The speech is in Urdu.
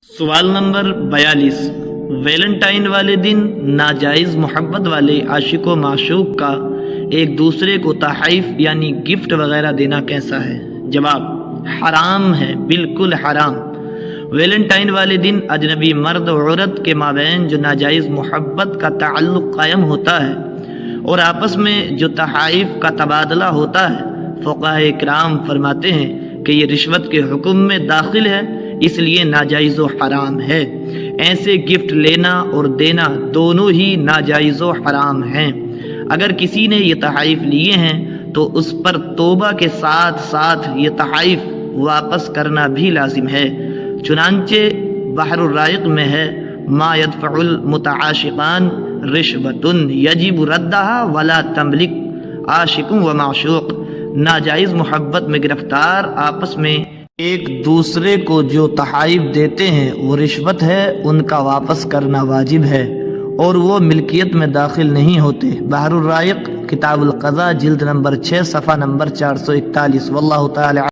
سوال نمبر 42۔ ویلنٹائن والے دن ناجائز محبت والے عاشق و معشوق کا ایک دوسرے کو تحائف یعنی گفٹ وغیرہ دینا کیسا ہے؟ جواب: حرام ہے، بالکل حرام۔ ویلنٹائن والے دن اجنبی مرد و عورت کے مابین جو ناجائز محبت کا تعلق قائم ہوتا ہے اور آپس میں جو تحائف کا تبادلہ ہوتا ہے، فقہاء کرام فرماتے ہیں کہ یہ رشوت کے حکم میں داخل ہے، اس لیے ناجائز و حرام ہے۔ ایسے گفٹ لینا اور دینا دونوں ہی ناجائز و حرام ہیں۔ اگر کسی نے یہ تحائف لیے ہیں تو اس پر توبہ کے ساتھ ساتھ یہ تحائف واپس کرنا بھی لازم ہے۔ چنانچہ بحر الرائق میں ہے: ما يدفع المتعاشقان رشوۃ یجب ردها ولا تملک عاشق و معشوق۔ ناجائز محبت میں گرفتار آپس میں ایک دوسرے کو جو تحائف دیتے ہیں وہ رشوت ہے، ان کا واپس کرنا واجب ہے اور وہ ملکیت میں داخل نہیں ہوتے۔ بحر الرائق کتاب القضاء جلد نمبر 6 صفحہ نمبر 441۔ واللہ تعالی